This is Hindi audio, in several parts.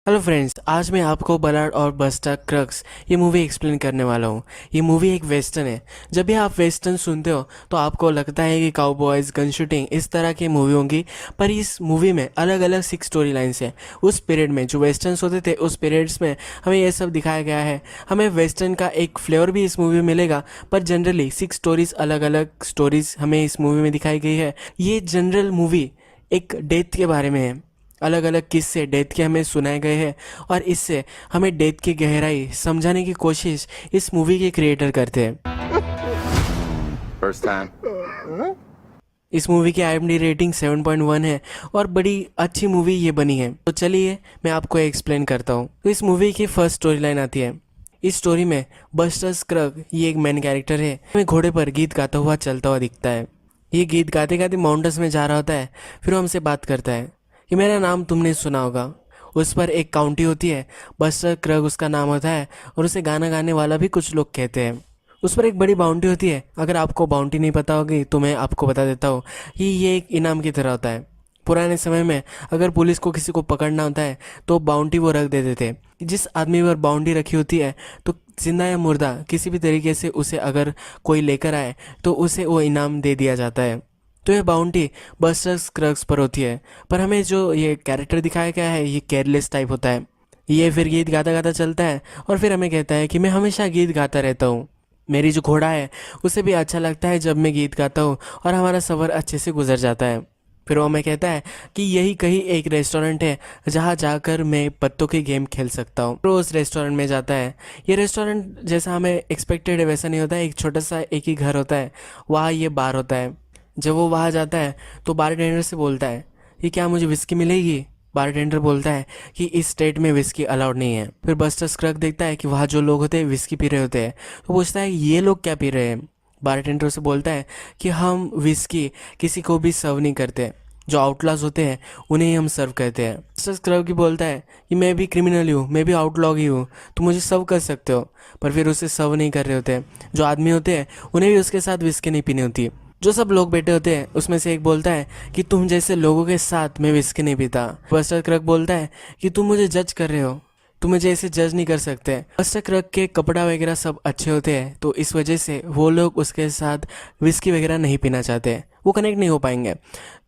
हेलो फ्रेंड्स, आज मैं आपको बलाड और बस्टर क्रक्स ये मूवी एक्सप्लेन करने वाला हूँ। ये मूवी एक वेस्टर्न है। जब भी आप वेस्टर्न सुनते हो तो आपको लगता है कि काउबॉयज़, गन शूटिंग इस तरह की मूवी होंगी, पर इस मूवी में अलग अलग 6 स्टोरी लाइन्स हैं। उस पीरियड में जो वेस्टर्न्स होते थे उस पीरियड्स में हमें ये सब दिखाया गया है। हमें वेस्टर्न का एक फ्लेवर भी इस मूवी में मिलेगा, पर जनरली 6 स्टोरीज, अलग अलग स्टोरीज हमें इस मूवी में दिखाई गई है। ये जनरल मूवी एक डेथ के बारे में है। अलग अलग किस्से डेथ के हमें सुनाए गए हैं और इससे हमें डेथ की गहराई समझाने की कोशिश इस मूवी के क्रिएटर करते हैं। First time. इस मूवी की IMDb रेटिंग 7.1 है और बड़ी अच्छी मूवी ये बनी है। तो चलिए मैं आपको एक्सप्लेन करता हूँ। तो इस मूवी की फर्स्ट स्टोरी लाइन आती है। इस स्टोरी में बस्टर स्क्रग ये एक मेन कैरेक्टर है। हमें घोड़े पर गीत गाता हुआ चलता हुआ दिखता है। ये गीत गाते गाते माउंटेन्स में जा रहा होता है। फिर वो हमसे बात करता है कि मेरा नाम तुमने सुना होगा। उस पर एक काउंटी होती है, बस्टर क्रग उसका नाम होता है और उसे गाना गाने वाला भी कुछ लोग कहते हैं। उस पर एक बड़ी बाउंटी होती है। अगर आपको बाउंटी नहीं पता होगी तो मैं आपको बता देता हूँ कि ये एक इनाम की तरह होता है। पुराने समय में अगर पुलिस को किसी को पकड़ना होता है तो बाउंटी वो रख देते थे। जिस आदमी पर बाउंटी रखी होती है तो जिंदा या मुर्दा किसी भी तरीके से उसे अगर कोई लेकर आए तो उसे वो इनाम दे दिया जाता है। तो ये बाउंटी बस्टर स्क्रग्स पर होती है। पर हमें जो ये कैरेक्टर दिखाया गया है ये केयरलेस टाइप होता है। ये फिर गीत गाता गाता चलता है और फिर हमें कहता है कि मैं हमेशा गीत गाता रहता हूँ। मेरी जो घोड़ा है उसे भी अच्छा लगता है जब मैं गीत गाता हूँ और हमारा सफ़र अच्छे से गुजर जाता है। फिर वो हमें कहता है कि यही कहीं एक रेस्टोरेंट है जहाँ जाकर मैं पत्तों की गेम खेल सकता हूँ। तो उस रेस्टोरेंट में जाता है। ये रेस्टोरेंट जैसा हमें एक्सपेक्टेड है वैसा नहीं होता है। एक छोटा सा एक ही घर होता है, वहाँ ये बार होता है। जब वो वहाँ जाता है तो बारटेंडर से बोलता है कि क्या मुझे विस्की मिलेगी। बारटेंडर बोलता है कि इस स्टेट में विस्की अलाउड नहीं है। फिर बस्टर स्क्रग देखता है कि वहाँ जो लोग होते हैं विस्की पी रहे होते हैं, तो पूछता है ये लोग क्या पी रहे हैं। बारटेंडर से बोलता है कि हम विस्की किसी को भी सर्व नहीं करते, जो आउटलॉज होते हैं उन्हें ही हम सर्व करते हैं। बस्टर स्क्रग की बोलता है कि मैं भी क्रिमिनल हूँ, मैं भी आउटलॉग ही हूँ, तो मुझे सर्व कर सकते हो। पर फिर उसे सर्व नहीं कर रहे होते। जो आदमी होते हैं उन्हें भी उसके साथ विस्की नहीं पीनी होती। जो सब लोग बैठे होते हैं उसमें से एक बोलता है कि तुम जैसे लोगों के साथ मैं विस्की नहीं पीता। बस्टर क्रक बोलता है कि तुम मुझे जज कर रहे हो, तुम मुझे ऐसे जज नहीं कर सकते। बस्टर क्रक के कपड़ा वगैरह सब अच्छे होते हैं तो इस वजह से वो लोग उसके साथ विस्की वगैरह नहीं पीना चाहते, वो कनेक्ट नहीं हो पाएंगे।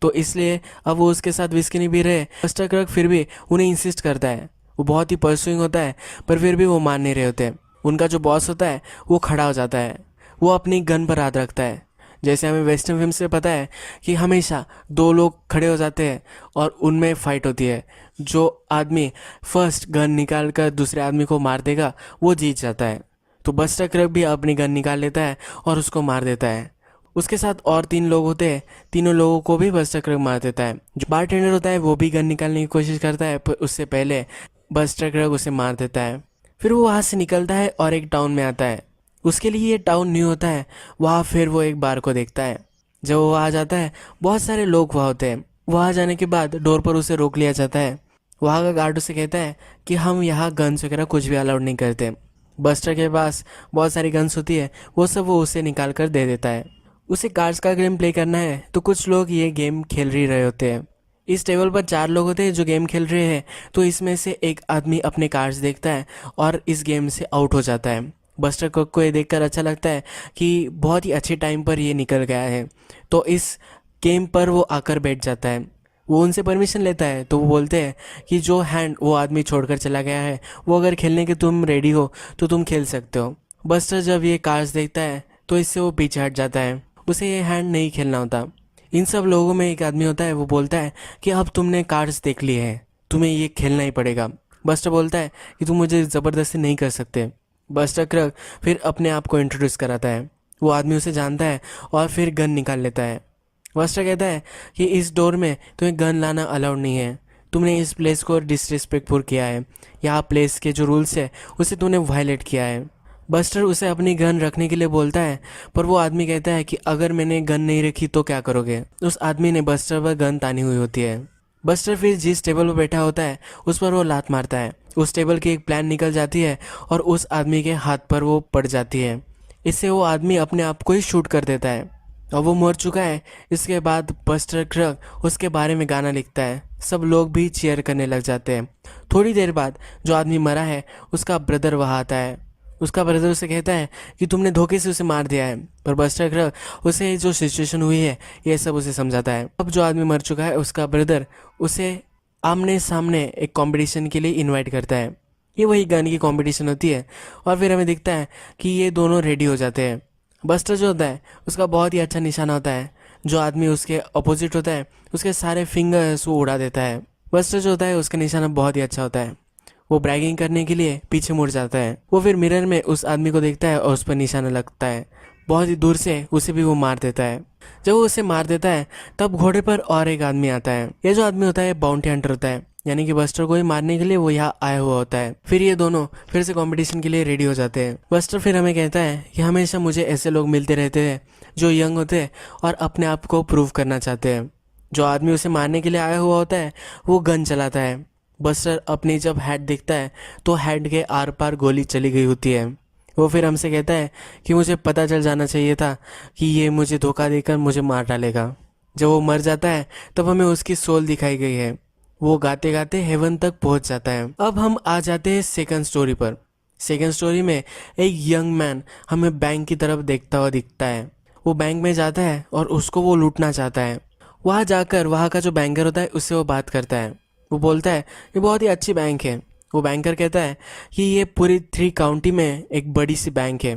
तो इसलिए अब वो उसके साथ विस्की नहीं पी रहे। बस्टर क्रक फिर भी उन्हें इंसिस्ट करता है। वो बहुत ही परसुइंग होता है पर फिर भी वो मान नहीं रहे होते। उनका जो बॉस होता है वो खड़ा हो जाता है। वो अपनी गन पर हाथ रखता है। जैसे हमें वेस्टर्न फिल्म से पता है कि हमेशा दो लोग खड़े हो जाते हैं और उनमें फाइट होती है। जो आदमी फर्स्ट गन निकाल कर दूसरे आदमी को मार देगा वो जीत जाता है। तो बस्टर क्रब भी अपनी गन निकाल लेता है और उसको मार देता है। उसके साथ और 3 लोग होते हैं, तीनों लोगों को भी बस्टर क्रब मार देता है। जो बारटेंडर होता है वो भी गन निकालने की कोशिश करता है पर उससे पहले बस्टर क्रब उसे मार देता है। फिर वो वहाँ से निकलता है और एक टाउन में आता है। उसके लिए ये टाउन न्यू होता है। वहाँ फिर वो एक बार को देखता है। जब वो वहाँ जाता है बहुत सारे लोग वहाँ होते हैं। वहाँ जाने के बाद डोर पर उसे रोक लिया जाता है। वहाँ का गार्ड उसे कहता है कि हम यहाँ गन्स वगैरह कुछ भी अलाउड नहीं करते। बस्टर के पास बहुत सारी गन्स होती है, वो सब वो उसे निकाल कर दे देता है। उसे कार्ड्स का गेम प्ले करना है तो कुछ लोग ये गेम खेल ही रहे होते हैं। इस टेबल पर 4 लोग होते हैं जो गेम खेल रहे हैं। तो इसमें से एक आदमी अपने कार्ड्स देखता है और इस गेम से आउट हो जाता है। बस्टर कुक को ये देखकर अच्छा लगता है कि बहुत ही अच्छे टाइम पर ये निकल गया है, तो इस गेम पर वो आकर बैठ जाता है। वो उनसे परमिशन लेता है तो वो बोलते हैं कि जो हैंड वो आदमी छोड़कर चला गया है वो अगर खेलने के तुम रेडी हो तो तुम खेल सकते हो। बस्टर जब ये कार्ड्स देखता है तो इससे वो पीछे हट जाता है। उसे ये हैंड नहीं खेलना होता। इन सब लोगों में एक आदमी होता है, वो बोलता है कि अब तुमने कार्ड्स देख लिए हैं, तुम्हें ये खेलना ही पड़ेगा। बस्टर बोलता है कि तुम मुझे ज़बरदस्ती नहीं कर सकते। बस्टर क्रग फिर अपने आप को इंट्रोड्यूस कराता है। वो आदमी उसे जानता है और फिर गन निकाल लेता है। बस्टर कहता है कि इस डोर में तुम्हें गन लाना अलाउड नहीं है, तुमने इस प्लेस को डिसरिस्पेक्टफुल किया है, यहाँ प्लेस के जो रूल्स है उसे तूने वायलेट किया है। बस्टर उसे अपनी गन रखने के लिए बोलता है पर वो आदमी कहता है कि अगर मैंने गन नहीं रखी तो क्या करोगे। उस आदमी ने बस्टर पर गन तानी हुई होती है। बस्टर फिर जिस टेबल पर बैठा होता है उस पर वो लात मारता है। उस टेबल की एक प्लान निकल जाती है और उस आदमी के हाथ पर वो पड़ जाती है। इससे वो आदमी अपने आप को ही शूट कर देता है। और वो मर चुका है। इसके बाद बस्टर क्रक उसके बारे में गाना लिखता है। सब लोग भी चीयर करने लग जाते हैं। थोड़ी देर बाद जो आदमी मरा है उसका ब्रदर वहाँ आता है। उसका ब्रदर उसे कहता है कि तुमने धोखे से उसे मार दिया है, पर बस्टर क्रक उसे जो सिचुएशन हुई है ये सब उसे समझाता है। अब जो आदमी मर चुका है उसका ब्रदर उसे आमने सामने एक कंपटीशन के लिए इनवाइट करता है। ये वही गन की कंपटीशन होती है और फिर हमें दिखता है कि ये दोनों रेडी हो जाते हैं। बस्टर जो होता है उसका बहुत ही अच्छा निशाना होता है। जो आदमी उसके अपोजिट होता है उसके सारे फिंगर्स वो उड़ा देता है। बस्टर जो होता है उसका निशाना बहुत ही अच्छा होता है। वो ब्रैगिंग करने के लिए पीछे मुड़ जाता है। वो फिर मिरर में उस आदमी को देखता है और उस पर निशाना लगता है। बहुत ही दूर से उसे भी वो मार देता है। जब वो उसे मार देता है तब घोड़े पर और एक आदमी आता है। ये जो आदमी होता है बाउंटी हंटर होता है, यानी कि बस्टर को ही मारने के लिए वो यहाँ आया हुआ होता है। फिर ये दोनों फिर से कंपटीशन के लिए रेडी हो जाते हैं। बस्टर फिर हमें कहता है कि हमेशा मुझे ऐसे लोग मिलते रहते हैं जो यंग होते हैं और अपने आप को प्रूव करना चाहते हैं। जो आदमी उसे मारने के लिए आया हुआ होता है वो गन चलाता है। बस्टर अपनी जब हेड देखता है तो हेड के आर पार गोली चली गई होती है। वो फिर हमसे कहता है कि मुझे पता चल जाना चाहिए था कि ये मुझे धोखा देकर मुझे मार डालेगा। जब वो मर जाता है तब हमें उसकी सोल दिखाई गई है। वो गाते गाते हेवन तक पहुंच जाता है। अब हम आ जाते हैं सेकंड स्टोरी पर। सेकंड स्टोरी में एक यंग मैन हमें बैंक की तरफ देखता हुआ दिखता है। वो बैंक में जाता है और उसको वो लूटना चाहता है। वहाँ जाकर वहाँ का जो बैंकर होता है उससे वो बात करता है। वो बोलता है ये बहुत ही अच्छी बैंक है। वो बैंकर कहता है कि ये पूरी 3 काउंटी में एक बड़ी सी बैंक है।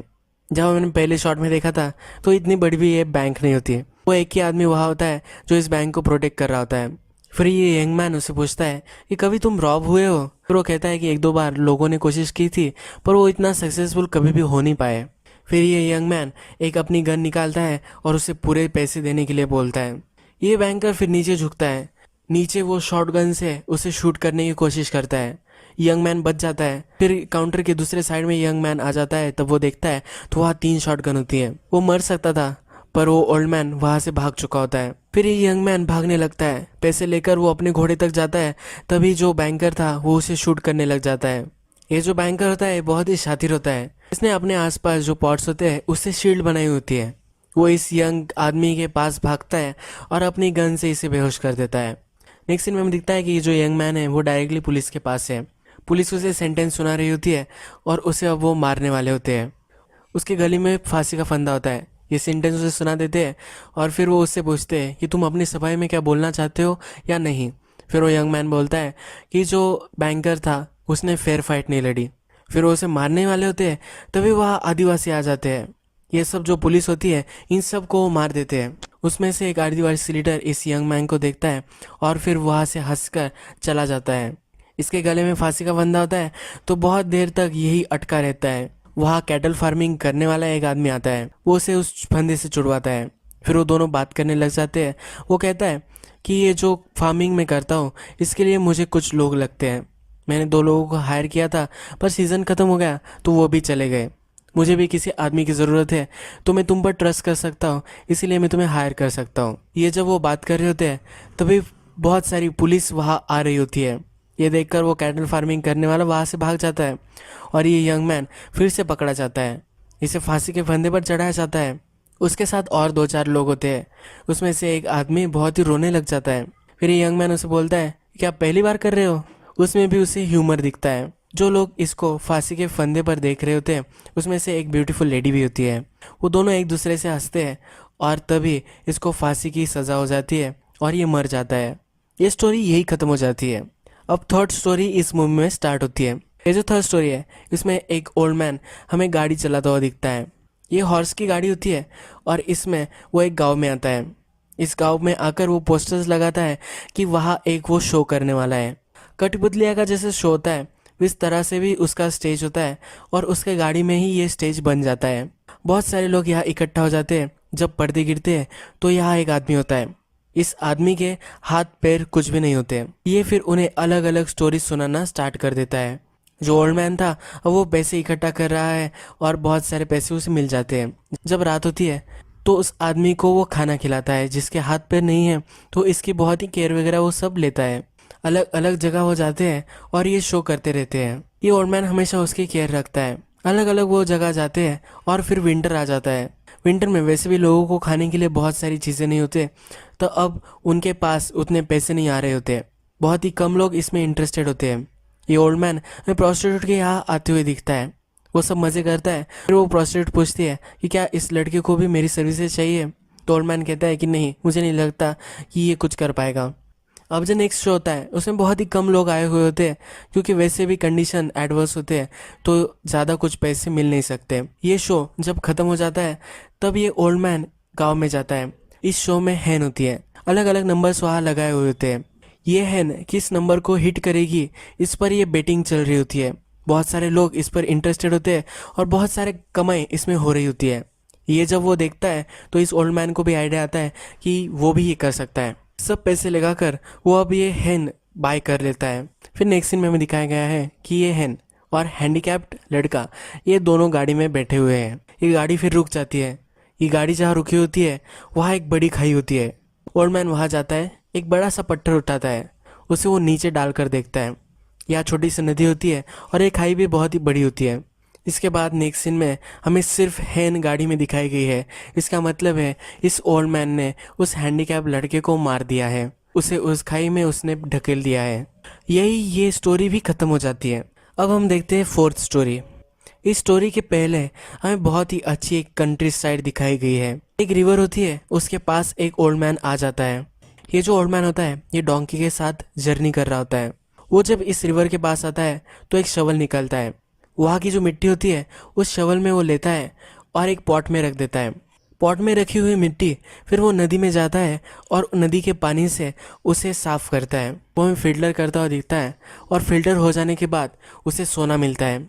जब मैंने पहले शॉट में देखा था तो इतनी बड़ी भी ये बैंक नहीं होती है। वो एक ही आदमी वहाँ होता है जो इस बैंक को प्रोटेक्ट कर रहा होता है। फिर ये यंग मैन उससे पूछता है कि कभी तुम रॉब हुए हो? फिर वो कहता है कि 1-2 बार लोगों ने कोशिश की थी पर वो इतना सक्सेसफुल कभी भी हो नहीं पाए। फिर ये यंग मैन एक अपनी गन निकालता है और उसे पूरे पैसे देने के लिए बोलता है। ये बैंकर फिर नीचे झुकता है। नीचे वो शॉटगन से उसे शूट करने की कोशिश करता है। यंग मैन बच जाता है। फिर काउंटर के दूसरे साइड में यंग मैन आ जाता है। तब वो देखता है तो वहाँ 3 शॉटगन होती है। वो मर सकता था पर वो ओल्ड मैन वहाँ से भाग चुका होता है। फिर ये यंग मैन भागने लगता है। पैसे लेकर वो अपने घोड़े तक जाता है। तभी जो बैंकर था वो उसे शूट करने लग जाता है। ये जो बैंकर होता है बहुत ही शातिर होता है। इसने अपने आसपास जो पॉट्स होते हैं उससे शील्ड बनाई होती है। वो इस यंग आदमी के पास भागता है और अपनी गन से इसे बेहोश कर देता है। नेक्स्ट सीन में हमें दिखता है कि जो यंग मैन है वो डायरेक्टली पुलिस के पास है। पुलिस उसे सेंटेंस सुना रही होती है और उसे अब वो मारने वाले होते हैं। उसके गले में फांसी का फंदा होता है। ये सेंटेंस उसे सुना देते हैं और फिर वो उससे पूछते हैं कि तुम अपनी सफाई में क्या बोलना चाहते हो या नहीं। फिर वो यंग मैन बोलता है कि जो बैंकर था उसने फेयर फाइट नहीं लड़ी। फिर वो उसे मारने वाले होते हैं। तभी वहाँ आदिवासी आ जाते हैं। ये सब जो पुलिस होती है इन सब को वो मार देते हैं। उसमें से एक आदिवासी लीडर इस यंग मैन को देखता है और फिर वहाँ से हंसकर चला जाता है। इसके गले में फांसी का फंदा होता है तो बहुत देर तक यही अटका रहता है। वहाँ कैटल फार्मिंग करने वाला एक आदमी आता है। वो उसे उस फंदे से छुड़वाता है। फिर वो दोनों बात करने लग जाते हैं। वो कहता है कि ये जो फार्मिंग मैं करता हूँ इसके लिए मुझे कुछ लोग लगते हैं। मैंने 2 लोगों को हायर किया था पर सीज़न ख़त्म हो गया तो वो भी चले गए। मुझे भी किसी आदमी की ज़रूरत है तो मैं तुम पर ट्रस्ट कर सकता हूँ, इसीलिए मैं तुम्हें हायर कर सकता हूँ। ये जब वो बात कर रहे होते हैं तभी बहुत सारी पुलिस वहाँ आ रही होती है। ये देखकर वो कैटल फार्मिंग करने वाला वहाँ से भाग जाता है और ये यंग मैन फिर से पकड़ा जाता है। इसे फांसी के फंदे पर चढ़ाया जाता है। उसके साथ और 2-4 लोग होते हैं। उसमें से एक आदमी बहुत ही रोने लग जाता है। फिर ये यंग मैन उसे बोलता है क्या आप पहली बार कर रहे हो? उसमें भी उसे ह्यूमर दिखता है। जो लोग इसको फांसी के फंदे पर देख रहे होते हैं उसमें से एक ब्यूटीफुल लेडी भी होती है। वो दोनों एक दूसरे से हंसते हैं और तभी इसको फांसी की सज़ा हो जाती है और ये मर जाता है। ये स्टोरी यही ख़त्म हो जाती है। अब थर्ड स्टोरी इस मूवी में स्टार्ट होती है। ये जो थर्ड स्टोरी है इसमें एक ओल्ड मैन हमें गाड़ी चलाता हुआ दिखता है। ये हॉर्स की गाड़ी होती है और इसमें वो एक गांव में आता है। इस गांव में आकर वो पोस्टर्स लगाता है कि वहाँ एक वो शो करने वाला है। कठपुतलिया का जैसे शो होता है इस तरह से भी उसका स्टेज होता है और उसके गाड़ी में ही ये स्टेज बन जाता है। बहुत सारे लोग यहाँ इकट्ठा हो जाते हैं। जब पर्दे गिरते हैं तो यहाँ एक आदमी होता है। इस आदमी के हाथ पैर कुछ भी नहीं होते। ये फिर उन्हें अलग अलग स्टोरी सुनाना स्टार्ट कर देता है। जो ओल्ड मैन था वो पैसे इकट्ठा कर रहा है और बहुत सारे पैसे उसे मिल जाते हैं। जब रात होती है तो उस आदमी को वो खाना खिलाता है जिसके हाथ पैर नहीं है, तो इसकी बहुत ही केयर वगैरह वो सब लेता है। अलग अलग जगह हो जाते हैं और ये शो करते रहते हैं। ये ओल्ड मैन हमेशा उसकी केयर रखता है। अलग अलग वो जगह जाते हैं और फिर विंटर आ जाता है। विंटर में वैसे भी लोगों को खाने के लिए बहुत सारी चीज़ें नहीं होते, तो अब उनके पास उतने पैसे नहीं आ रहे होते। बहुत ही कम लोग इसमें इंटरेस्टेड होते हैं। ये ओल्ड मैन हमें प्रोस्टिट्यूट के यहाँ आते हुए दिखता है। वो सब मज़े करता है। फिर वो प्रोस्टिट्यूट पूछती है कि क्या इस लड़के को भी मेरी सर्विसेज चाहिए। तो ओल्ड मैन कहता है कि नहीं, मुझे नहीं लगता कि ये कुछ कर पाएगा। अब जो नेक्स्ट शो होता है उसमें बहुत ही कम लोग आए हुए होते हैं, क्योंकि वैसे भी कंडीशन एडवर्स होते हैं, तो ज़्यादा कुछ पैसे मिल नहीं सकते। ये शो जब ख़त्म हो जाता है तब ये ओल्ड मैन गांव में जाता है। इस शो में हैन होती है, अलग अलग नंबर्स वहाँ लगाए हुए होते हैं। ये हैन किस नंबर को हिट करेगी इस पर ये बेटिंग चल रही होती है। बहुत सारे लोग इस पर इंटरेस्टेड होते हैं और बहुत सारे कमाई इसमें हो रही होती है। ये जब वो देखता है तो इस ओल्ड मैन को भी आइडिया आता है कि वो भी ये कर सकता है। सब पैसे लगाकर वो अब ये हैन बाय कर लेता है। फिर नेक्स्ट सीन में हमें दिखाया गया है कि ये हैन और हैंडीकैप्ड लड़का ये दोनों गाड़ी में बैठे हुए हैं। ये गाड़ी फिर रुक जाती है। ये गाड़ी जहाँ रुकी होती है वहाँ एक बड़ी खाई होती है। ओल्ड मैन वहाँ जाता है, एक बड़ा सा पत्थर उठाता है, उसे वो नीचे डालकर देखता है। यहाँ छोटी सी नदी होती है और ये खाई भी बहुत ही बड़ी होती है। इसके बाद नेक्स्ट सीन में हमें सिर्फ हैन गाड़ी में दिखाई गई है। इसका मतलब है इस ओल्ड मैन ने उस हैंडीकैप लड़के को मार दिया है, उसे उस खाई में उसने ढकेल दिया है। यही ये स्टोरी भी ख़त्म हो जाती है। अब हम देखते हैं फोर्थ स्टोरी। इस स्टोरी के पहले हमें बहुत ही अच्छी एक कंट्री साइड दिखाई गई है। एक रिवर होती है, उसके पास एक ओल्ड मैन आ जाता है। ये जो ओल्ड मैन होता है ये डोंकी के साथ जर्नी कर रहा होता है। वो जब इस रिवर के पास आता है तो एक शवल निकलता है। वहाँ की जो मिट्टी होती है उस शवल में वो लेता है और एक पॉट में रख देता है। पॉट में रखी हुई मिट्टी फिर वो नदी में जाता है और नदी के पानी से उसे साफ करता है। वो हमें फिल्टर करता हुआ दिखता है और फिल्टर हो जाने के बाद उसे सोना मिलता है।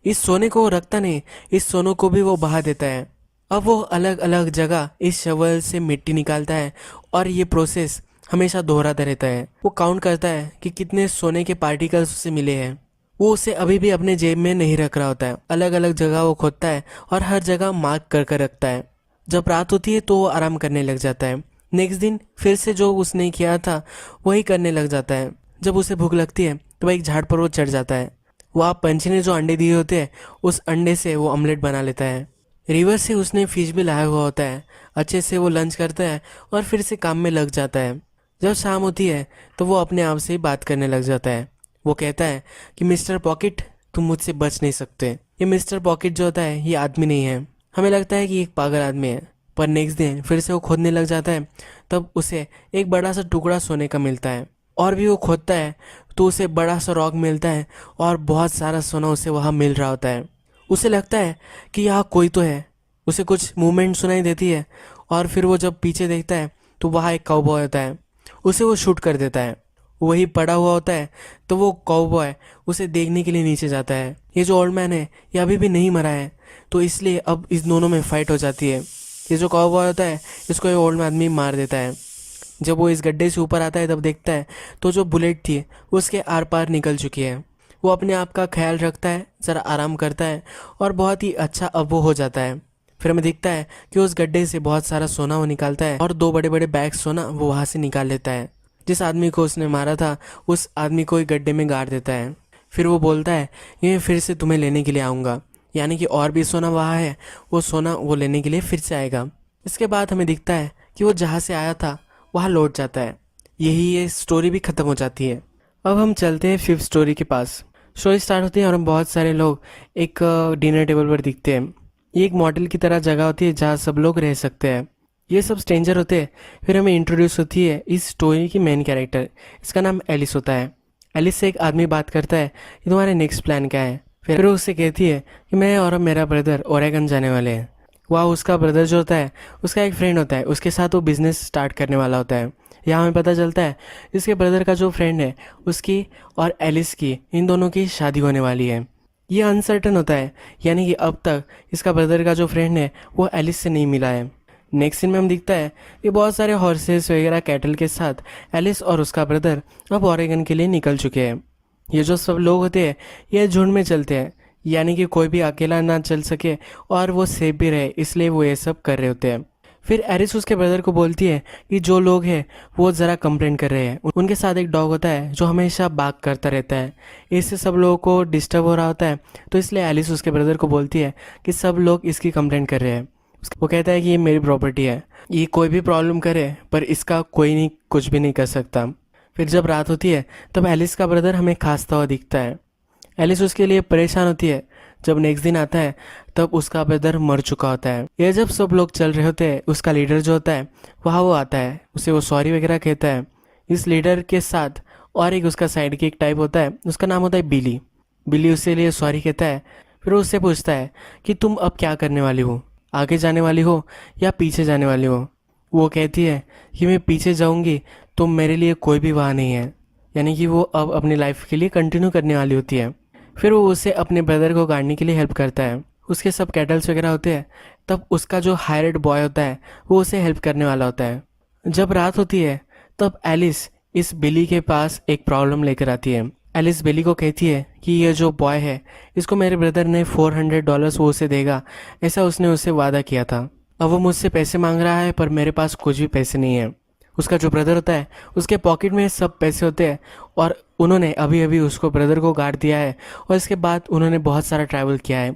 इस सोने को वो रखता नहीं, इस सोने को भी वो बहा देता है। अब वो अलग अलग जगह इस शवल से मिट्टी निकालता है और ये प्रोसेस हमेशा दोहराता रहता है। वो काउंट करता है कि कितने सोने के पार्टिकल्स उसे मिले हैं। वो उसे अभी भी अपने जेब में नहीं रख रहा होता है। अलग अलग जगह वो खोदता है और हर जगह मार्क कर कर रखता है। जब रात होती है तो वो आराम करने लग जाता है। नेक्स्ट दिन फिर से जो उसने किया था वही करने लग जाता है। जब उसे भूख लगती है तो वह एक झाड़ पर वो चढ़ जाता है। वहाँ पंछी ने जो अंडे दिए होते हैं उस अंडे से वो ऑमलेट बना लेता है। रिवर से उसने फिश भी लाया हुआ होता है। अच्छे से वो लंच करता है और फिर से काम में लग जाता है। जब शाम होती है तो वो अपने आप से ही बात करने लग जाता है। वो कहता है कि मिस्टर पॉकेट, तुम मुझसे बच नहीं सकते। ये मिस्टर पॉकेट जो होता है ये आदमी नहीं है। हमें लगता है कि एक पागल आदमी है, पर नेक्स्ट दिन फिर से वो खोदने लग जाता है। तब उसे एक बड़ा सा टुकड़ा सोने का मिलता है और भी वो खोदता है तो उसे बड़ा सा रॉक मिलता है और बहुत सारा सोना उसे वहाँ मिल रहा होता है। उसे लगता है कि यहाँ कोई तो है। उसे कुछ मूवमेंट सुनाई देती है और फिर वो जब पीछे देखता है तो वहाँ एक काउबॉय होता है। उसे वो शूट कर देता है। वही पड़ा हुआ होता है तो वो काउबॉय उसे देखने के लिए नीचे जाता है। ये जो ओल्ड मैन है ये अभी भी नहीं मरा है, तो इसलिए अब इस दोनों में फाइट हो जाती है। ये जो काउबॉय होता है इसको ये ओल्ड आदमी मार देता है। जब वो इस गड्ढे से ऊपर आता है तब देखता है तो जो बुलेट थी वो उसके आर पार निकल चुकी है। वो अपने आप का ख्याल रखता है, ज़रा आराम करता है और बहुत ही अच्छा अब वो हो जाता है। फिर हमें दिखता है कि उस गड्ढे से बहुत सारा सोना वो निकालता है और 2 बड़े बड़े बैग सोना वो वहाँ से निकाल लेता है। जिस आदमी को उसने मारा था उस आदमी को एक गड्ढे में गाड़ देता है। फिर वो बोलता है ये फिर से तुम्हें लेने के लिए आऊँगा, यानी कि और भी सोना वहाँ है, वो सोना वो लेने के लिए फिर से आएगा। इसके बाद हमें दिखता है कि वो जहाँ से आया था वहाँ लौट जाता है। यही ये स्टोरी भी ख़त्म हो जाती है। अब हम चलते हैं 5th स्टोरी के पास। स्टोरी स्टार्ट होती है और बहुत सारे लोग एक डिनर टेबल पर दिखते हैं। ये एक मॉडल की तरह जगह होती है जहाँ सब लोग रह सकते हैं। ये सब स्ट्रेंजर होते हैं। फिर हमें इंट्रोड्यूस होती है इस स्टोरी की मेन कैरेक्टर, इसका नाम एलिस होता है। एलिस से एक आदमी बात करता है कि तुम्हारे नेक्स्ट प्लान क्या है। फिर वो उससे कहती है कि मैं और मेरा ब्रदर ओरेगन जाने वाले हैं। वहाँ उसका ब्रदर जो होता है उसका एक फ्रेंड होता है, उसके साथ वो बिज़नेस स्टार्ट करने वाला होता है। यहाँ हमें पता चलता है इसके ब्रदर का जो फ्रेंड है उसकी और एलिस की, इन दोनों की शादी होने वाली है। ये अनसर्टन होता है, यानी कि अब तक इसका ब्रदर का जो फ्रेंड है वो एलिस से नहीं मिला है। नेक्स्ट सीन में हम दिखता है कि बहुत सारे हॉर्सेस वगैरह कैटल के साथ एलिस और उसका ब्रदर अब ओरेगन के लिए निकल चुके हैं। ये जो सब लोग होते हैं ये झुंड में चलते हैं, यानी कि कोई भी अकेला ना चल सके और वो सेफ भी रहे, इसलिए वो ये सब कर रहे होते हैं। फिर एरिस उसके ब्रदर को बोलती है कि जो लोग हैं वो ज़रा कंप्लेंट कर रहे हैं। उनके साथ एक डॉग होता है जो हमेशा बाग करता रहता है, इससे सब लोगों को डिस्टर्ब हो रहा होता है। तो इसलिए एलिस उसके ब्रदर को बोलती है कि सब लोग इसकी कंप्लेंट कर रहे हैं। वो कहता है कि ये मेरी प्रॉपर्टी है, ये कोई भी प्रॉब्लम करे पर इसका कोई नहीं कुछ भी नहीं कर सकता। फिर जब रात होती है तब एलिस का ब्रदर हमें खांसता हुआ दिखता है। एलिस उसके लिए परेशान होती है। जब नेक्स्ट दिन आता है तब उसका ब्रदर मर चुका होता है। ये जब सब लोग चल रहे होते हैं, उसका लीडर जो होता है वहाँ वो आता है, उसे वो सॉरी वगैरह कहता है। इस लीडर के साथ और एक उसका साइड की एक टाइप होता है, उसका नाम होता है बिली। बिली उसके लिए सॉरी कहता है। फिर वो उससे पूछता है कि तुम अब क्या करने वाली हो, आगे जाने वाली हो या पीछे जाने वाली हो। वो कहती है कि मैं पीछे जाऊंगी तो मेरे लिए कोई भी वहाँ नहीं है, यानी कि वो अब अपनी लाइफ के लिए कंटिन्यू करने वाली होती है। फिर वो उसे अपने ब्रदर को गाड़ने के लिए हेल्प करता है। उसके सब कैटल्स वगैरह होते हैं, तब उसका जो हायर्ड बॉय होता है वो उसे हेल्प करने वाला होता है। जब रात होती है तब एलिस इस बिली के पास एक प्रॉब्लम लेकर आती है। एलिस बिली को कहती है कि ये जो बॉय है इसको मेरे ब्रदर ने $400 वो उसे देगा, ऐसा उसने उससे वादा किया था। अब वो मुझसे पैसे मांग रहा है पर मेरे पास कुछ भी पैसे नहीं है। उसका जो ब्रदर होता है उसके पॉकेट में सब पैसे होते हैं और उन्होंने अभी अभी उसको ब्रदर को गाड़ दिया है और इसके बाद उन्होंने बहुत सारा ट्रैवल किया है,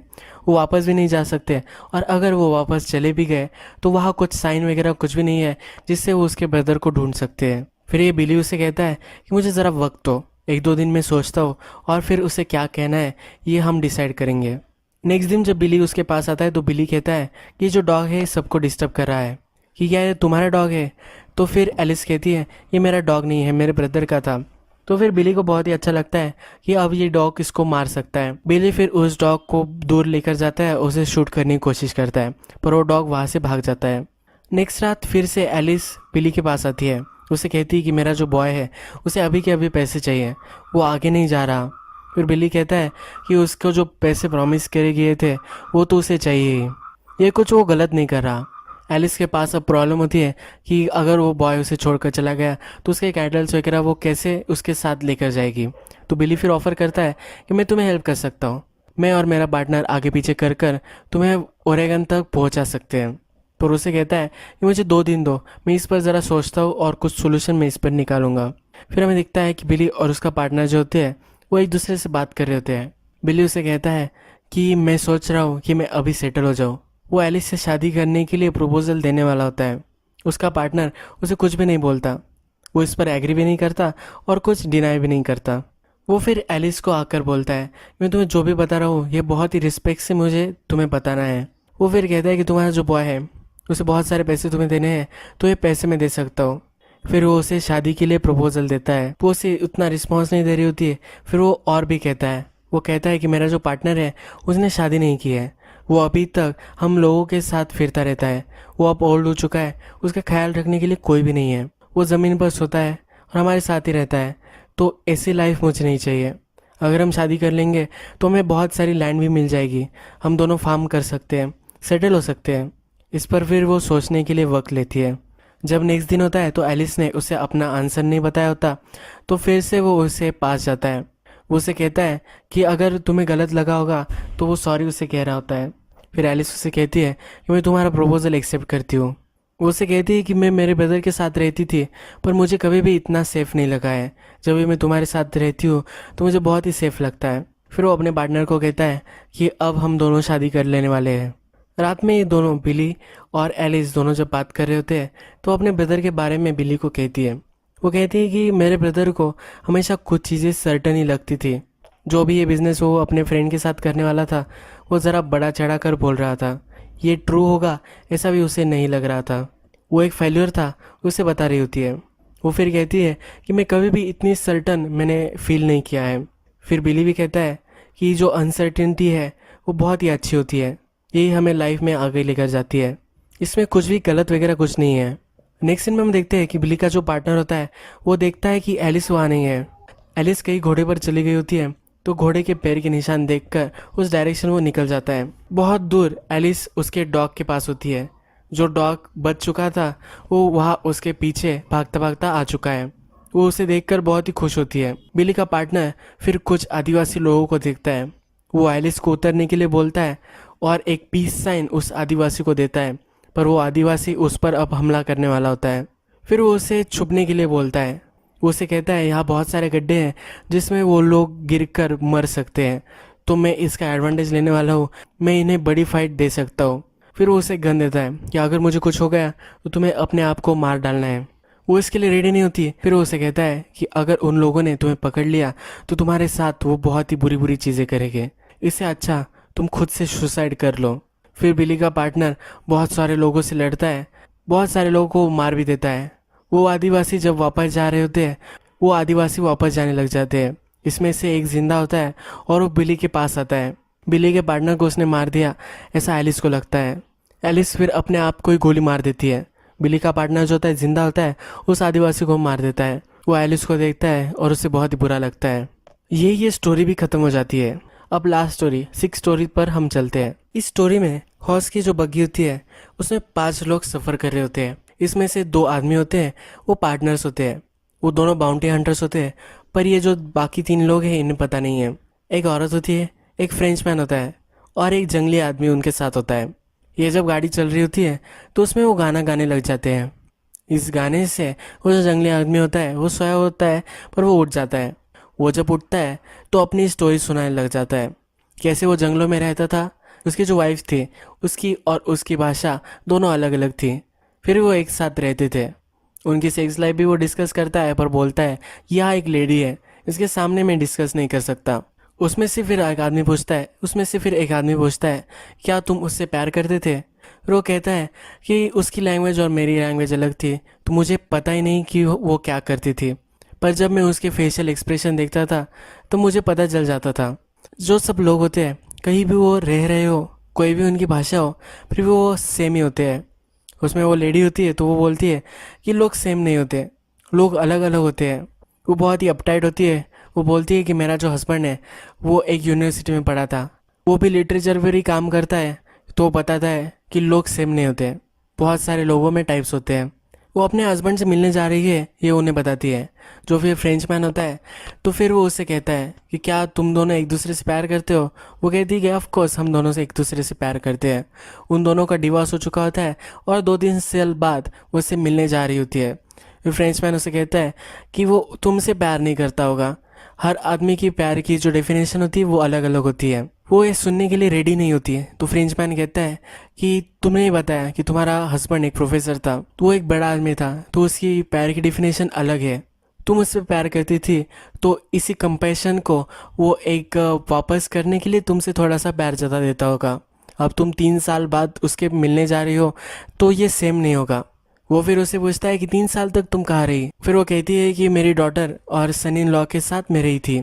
वो वापस भी नहीं जा सकते। और अगर वो वापस चले भी गए तो वहाँ कुछ साइन वगैरह कुछ भी नहीं है जिससे वो उसके ब्रदर को ढूंढ सकते हैं। फिर ये बिली उसे कहता है कि मुझे ज़रा वक्त दो, 1-2 दिन में सोचता हूँ और फिर उसे क्या कहना है ये हम डिसाइड करेंगे। नेक्स्ट दिन जब बिली उसके पास आता है तो बिली कहता है कि ये जो डॉग है सबको डिस्टर्ब कर रहा है, कि क्या ये तुम्हारा डॉग है। तो फिर एलिस कहती है ये मेरा डॉग नहीं है, मेरे ब्रदर का था। तो फिर बिली को बहुत ही अच्छा लगता है कि अब ये डॉग इसको मार सकता है। बिली फिर उस डॉग को दूर लेकर जाता है, उसे शूट करने की कोशिश करता है पर वो डॉग वहाँ से भाग जाता है। नेक्स्ट रात फिर से एलिस बिली के पास आती है, उसे कहती है कि मेरा जो बॉय है उसे अभी के अभी पैसे चाहिए, वो आगे नहीं जा रहा। फिर बिली कहता है कि उसको जो पैसे प्रॉमिस करे गए थे वो तो उसे चाहिए ही, ये कुछ वो गलत नहीं कर रहा। एलिस के पास अब प्रॉब्लम होती है कि अगर वो बॉय उसे छोड़कर चला गया तो उसके कैटल्स वगैरह वो कैसे उसके साथ लेकर जाएगी। तो बिली फिर ऑफर करता है कि मैं तुम्हें हेल्प कर सकता हूँ, मैं और मेरा पार्टनर आगे पीछे कर कर तुम्हें ओरेगन तक पहुँचा सकते हैं। पर उसे कहता है कि मुझे 2 दिन दो, मैं इस पर ज़रा सोचता हूँ और कुछ सोल्यूशन मैं इस पर निकालूंगा। फिर हमें दिखता है कि बिली और उसका पार्टनर जो होते हैं वो एक दूसरे से बात कर रहे होते हैं। बिली उसे कहता है कि मैं सोच रहा हूँ कि मैं अभी सेटल हो जाऊँ। वो एलिस से शादी करने के लिए प्रपोजल देने वाला होता है। उसका पार्टनर उसे कुछ भी नहीं बोलता, वो इस पर एग्री भी नहीं करता और कुछ डिनाई भी नहीं करता। वो फिर एलिस को आकर बोलता है मैं तुम्हें जो भी बता रहा हूँ ये बहुत ही रिस्पेक्ट से मुझे तुम्हें बताना है। वो फिर कहता है कि तुम्हारा जो बॉय है उसे बहुत सारे पैसे तुम्हें देने हैं तो ये पैसे मैं दे सकता हूँ। फिर वो उसे शादी के लिए प्रपोजल देता है, वो उसे उतना रिस्पॉन्स नहीं दे रही होती है। फिर वो और भी कहता है, वो कहता है कि मेरा जो पार्टनर है उसने शादी नहीं की है, वो अभी तक हम लोगों के साथ फिरता रहता है, वो अब ओल्ड हो चुका है, उसका ख्याल रखने के लिए कोई भी नहीं है, वो ज़मीन पर सोता है और हमारे साथ ही रहता है। तो ऐसी लाइफ मुझे नहीं चाहिए। अगर हम शादी कर लेंगे तो हमें बहुत सारी लैंड भी मिल जाएगी, हम दोनों फार्म कर सकते हैं, सेटल हो सकते हैं। इस पर फिर वो सोचने के लिए वक्त लेती है। जब नेक्स्ट दिन होता है तो एलिस ने उसे अपना आंसर नहीं बताया होता, तो फिर से वो उसे पास जाता है। वो उसे कहता है कि अगर तुम्हें गलत लगा होगा तो वो सॉरी उसे कह रहा होता है। फिर एलिस उसे कहती है कि मैं तुम्हारा प्रपोजल एक्सेप्ट करती हूँ। वो उसे कहती है कि मैं मेरे ब्रदर के साथ रहती थी पर मुझे कभी भी इतना सेफ़ नहीं लगा है, जब भी मैं तुम्हारे साथ रहती हूँ तो मुझे बहुत ही सेफ़ लगता है। फिर वो अपने पार्टनर को कहता है कि अब हम दोनों शादी कर लेने वाले हैं। रात में ये दोनों बिली और एलिस दोनों जब बात कर रहे होते हैं तो अपने ब्रदर के बारे में बिली को कहती है। वो कहती है कि मेरे ब्रदर को हमेशा कुछ चीज़ें सर्टन ही लगती थी, जो भी ये बिज़नेस वो अपने फ्रेंड के साथ करने वाला था वो ज़रा बड़ा चढ़ा कर बोल रहा था, ये ट्रू होगा ऐसा भी उसे नहीं लग रहा था, वो एक फेल्योर था उसे बता रही होती है। वो फिर कहती है कि मैं कभी भी इतनी सर्टन मैंने फील नहीं किया है। फिर बिली भी कहता है कि जो अनसर्टेनिटी है वो बहुत ही अच्छी होती है, यही हमें लाइफ में आगे लेकर जाती है, इसमें कुछ भी गलत वगैरह कुछ नहीं है। नेक्स्ट सीन में हम देखते हैं कि बिली का जो पार्टनर होता है वो देखता है कि एलिस वहाँ नहीं है। एलिस कहीं घोड़े पर चली गई होती है तो घोड़े के पैर के निशान देखकर उस डायरेक्शन वो निकल जाता है। बहुत दूर एलिस उसके डॉग के पास होती है, जो डॉग बच चुका था वो वहाँ उसके पीछे भागता भागता आ चुका है। वो उसे देखकर बहुत ही खुश होती है। बिली का पार्टनर फिर कुछ आदिवासी लोगों को देखता है, वो एलिस को उतरने के लिए बोलता है और एक पीस साइन उस आदिवासी को देता है, पर वो आदिवासी उस पर अब हमला करने वाला होता है। फिर वो उसे छुपने के लिए बोलता है, वो उसे कहता है यहाँ बहुत सारे गड्ढे हैं जिसमें वो लोग गिरकर मर सकते हैं, तो मैं इसका एडवांटेज लेने वाला हूँ, मैं इन्हें बड़ी फाइट दे सकता हूँ। फिर वो उसे गन देता है कि अगर मुझे कुछ हो गया तो तुम्हें अपने आप को मार डालना है। वो इसके लिए रेडी नहीं होती है। फिर वो उसे कहता है कि अगर उन लोगों ने तुम्हें पकड़ लिया तो तुम्हारे साथ वो बहुत ही बुरी बुरी चीज़ें करेंगे, इससे अच्छा तुम खुद से सुसाइड कर लो। फिर बिली का पार्टनर बहुत सारे लोगों से लड़ता है, बहुत सारे लोगों को मार भी देता है। वो आदिवासी जब वापस जा रहे होते हैं, वो आदिवासी वापस जाने लग जाते हैं। इसमें से एक जिंदा होता है और वो बिली के पास आता है। बिली के पार्टनर को उसने मार दिया ऐसा एलिस को लगता है। एलिस फिर अपने आप को ही गोली मार देती है। बिली का पार्टनर जो होता है जिंदा होता है, उस आदिवासी को मार देता है। वो एलिस को देखता है और उसे बहुत ही बुरा लगता है। ये स्टोरी भी खत्म हो जाती है। अब लास्ट स्टोरी 6 स्टोरी पर हम चलते हैं। इस स्टोरी में हॉर्स की जो बग्गी होती है उसमें 5 लोग सफ़र कर रहे होते हैं। इसमें से 2 आदमी होते हैं, वो पार्टनर्स होते हैं, वो दोनों बाउंटी हंटर्स होते हैं। पर ये जो बाकी 3 लोग हैं इन्हें पता नहीं है। एक औरत होती है, एक फ्रेंचमैन होता है और एक जंगली आदमी उनके साथ होता है। ये जब गाड़ी चल रही होती है तो उसमें वो गाना गाने लग जाते हैं। इस गाने से वो जो जंगली आदमी होता है वो सोया होता है पर वो उठ जाता है। वो जब उठता है तो अपनी स्टोरी सुनाने लग जाता है, कैसे वो जंगलों में रहता था, उसकी जो वाइफ थी उसकी और उसकी भाषा दोनों अलग अलग थी, फिर वो एक साथ रहते थे। उनकी सेक्स लाइफ भी वो डिस्कस करता है पर बोलता है यह एक लेडी है, इसके सामने मैं डिस्कस नहीं कर सकता। उसमें से फिर एक आदमी पूछता है क्या तुम उससे प्यार करते थे? फिर वो कहता है कि उसकी लैंग्वेज और मेरी लैंग्वेज अलग थी तो मुझे पता ही नहीं कि वो क्या करती थी, पर जब मैं उसके फेशियल एक्सप्रेशन देखता था तो मुझे पता चल जाता था। जो सब लोग होते हैं कहीं भी वो रह रहे हो, कोई भी उनकी भाषा हो, फिर भी वो सेम ही होते हैं। उसमें वो लेडी होती है तो वो बोलती है कि लोग सेम नहीं होते, लोग अलग अलग होते हैं। वो बहुत ही अपटाइट होती है। वो बोलती है कि मेरा जो हस्बैंड है वो एक यूनिवर्सिटी में पढ़ा था, वो भी लिटरेचर पर ही काम करता है, तो वो बताता है कि लोग सेम नहीं होते, बहुत सारे लोगों में टाइप्स होते हैं। वो अपने हस्बैंड से मिलने जा रही है ये उन्हें बताती है। जो फिर फ्रेंचमैन होता है तो फिर वो उससे कहता है कि क्या तुम दोनों एक दूसरे से प्यार करते हो? वो कहती है कि ऑफ कोर्स हम दोनों से एक दूसरे से प्यार करते हैं। उन दोनों का डिवोर्स हो चुका होता है और 2-3 साल बाद वो उससे मिलने जा रही होती है। फिर फ्रेंचमैन उसे कहता है कि वो तुमसे प्यार नहीं करता होगा, हर आदमी की प्यार की जो डेफिनेशन होती है वो अलग अलग होती है। वो ये सुनने के लिए रेडी नहीं होती है। तो फ्रेंचमैन कहता है कि तुमने ही बताया कि तुम्हारा हस्बैंड एक प्रोफेसर था, तो वो एक बड़ा आदमी था, तो उसकी प्यार की डेफिनेशन अलग है। तुम उससे प्यार करती थी तो इसी कंपैशन को वो एक वापस करने के लिए तुमसे थोड़ा सा प्यार जता देता होगा। अब तुम 3 साल बाद उसके मिलने जा रही हो तो ये सेम नहीं होगा। वो फिर उससे पूछता है कि 3 साल तक तुम कहाँ रही? फिर वो कहती है कि मेरी डॉटर और सन इन लॉ के साथ में रही थी।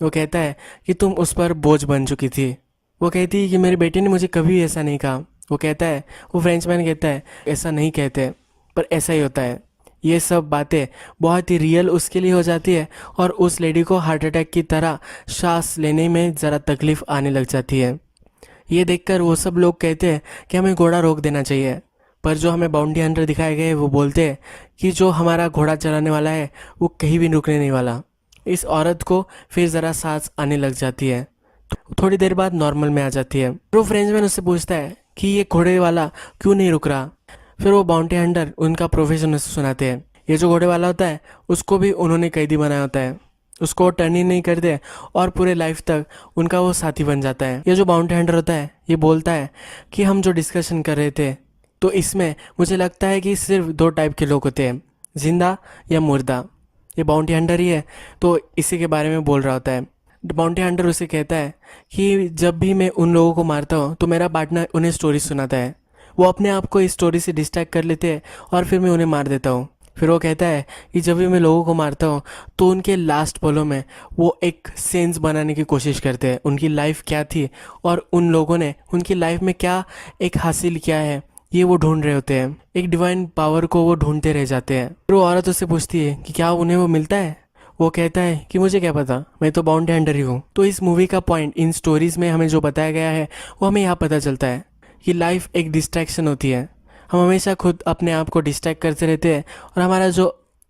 वो कहता है कि तुम उस पर बोझ बन चुकी थी। वो कहती है कि मेरे बेटे ने मुझे कभी ऐसा नहीं कहा। वो फ्रेंचमैन कहता है ऐसा नहीं कहते, पर ऐसा ही होता है। ये सब बातें बहुत ही रियल उसके लिए हो जाती है और उस लेडी को हार्ट अटैक की तरह सांस लेने में ज़रा तकलीफ आने लग जाती है। ये देखकर वो सब लोग कहते हैं कि हमें घोड़ा रोक देना चाहिए, पर जो हमें बाउंटी हंटर दिखाए गए वो बोलते हैं कि जो हमारा घोड़ा चलाने वाला है वो कहीं भी रुकने नहीं वाला। इस औरत को फिर ज़रा सांस आने लग जाती है, थोड़ी देर बाद नॉर्मल में आ जाती है। फिर वो फ्रेंचमैन उससे पूछता है कि ये घोड़े वाला क्यों नहीं रुक रहा? फिर वो बाउंटी हंटर उनका प्रोफेशन उससे सुनाते हैं। ये जो घोड़े वाला होता है उसको भी उन्होंने कैदी बनाया होता है, उसको वो टर्न ही नहीं करते और पूरे लाइफ तक उनका वो साथी बन जाता है। ये जो बाउंटी हंटर होता है ये बोलता है कि हम जो डिस्कशन कर रहे थे तो इसमें मुझे लगता है कि सिर्फ 2 टाइप के लोग होते हैं, जिंदा या मुर्दा। ये बाउंटी हंटर ही है तो इसी के बारे में बोल रहा होता है। बाउंटी हंटर उसे कहता है कि जब भी मैं उन लोगों को मारता हूँ तो मेरा पार्टनर उन्हें स्टोरी सुनाता है, वो अपने आप को इस स्टोरी से डिस्ट्रैक्ट कर लेते हैं और फिर मैं उन्हें मार देता हूँ। फिर वो कहता है कि जब भी मैं लोगों को मारता हूँ तो उनके लास्ट पलों में वो एक सेंस बनाने की कोशिश करते हैं, उनकी लाइफ क्या थी और उन लोगों ने उनकी लाइफ में क्या एक हासिल किया है ये वो ढूंढ रहे होते हैं। एक डिवाइन पावर को वो ढूंढते रह जाते हैं। फिर वो औरत उससे पूछती है कि क्या उन्हें वो मिलता है? वो कहता है कि मुझे क्या पता, मैं तो बाउंटी हंटर ही हूँ। तो इस मूवी का पॉइंट इन स्टोरीज में हमें जो बताया गया है वो हमें यहाँ पता चलता है कि लाइफ एक डिस्ट्रैक्शन होती है। हम हमेशा खुद अपने आप को डिस्ट्रैक्ट करते रहते हैं और हमारा जो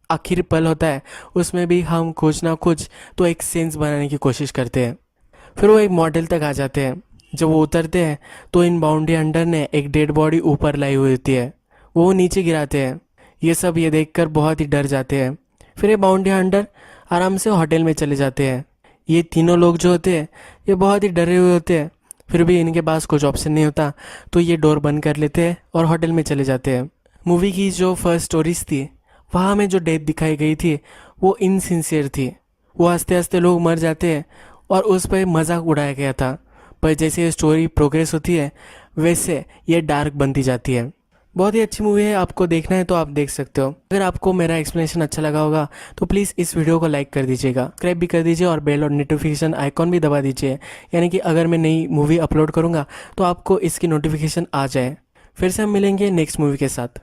आखिरी पल होता है उसमें भी हम कुछ ना कुछ तो एक सेंस बनाने की कोशिश करते हैं। फिर वो एक मॉडल तक आ जाते हैं। जब वो उतरते हैं तो इन बाउंटी हंटर ने एक डेड बॉडी ऊपर लाई हुई होती है, वो नीचे गिराते हैं। ये सब ये देखकर बहुत ही डर जाते हैं। फिर ये बाउंटी हंटर आराम से होटल में चले जाते हैं। ये तीनों लोग जो होते हैं ये बहुत ही डरे हुए होते हैं। फिर भी इनके पास कुछ ऑप्शन नहीं होता, तो ये डोर बंद कर लेते हैं और होटल में चले जाते हैं। मूवी की जो फर्स्ट स्टोरीज थी, वहाँ में जो डेथ दिखाई गई थी वो इनसिंसियर थी। वो हंसते हंसते लोग मर जाते हैं और उस पर मजाक उड़ाया गया था। पर जैसे ये स्टोरी प्रोग्रेस होती है वैसे ये डार्क बनती जाती है। बहुत ही अच्छी मूवी है, आपको देखना है तो आप देख सकते हो। अगर आपको मेरा एक्सप्लेनेशन अच्छा लगा होगा तो प्लीज़ इस वीडियो को लाइक कर दीजिएगा, सब्सक्राइब भी कर दीजिए और बेल और नोटिफिकेशन आइकॉन भी दबा दीजिए, यानी कि अगर मैं नई मूवी अपलोड करूँगा तो आपको इसकी नोटिफिकेशन आ जाए। फिर से हम मिलेंगे नेक्स्ट मूवी के साथ।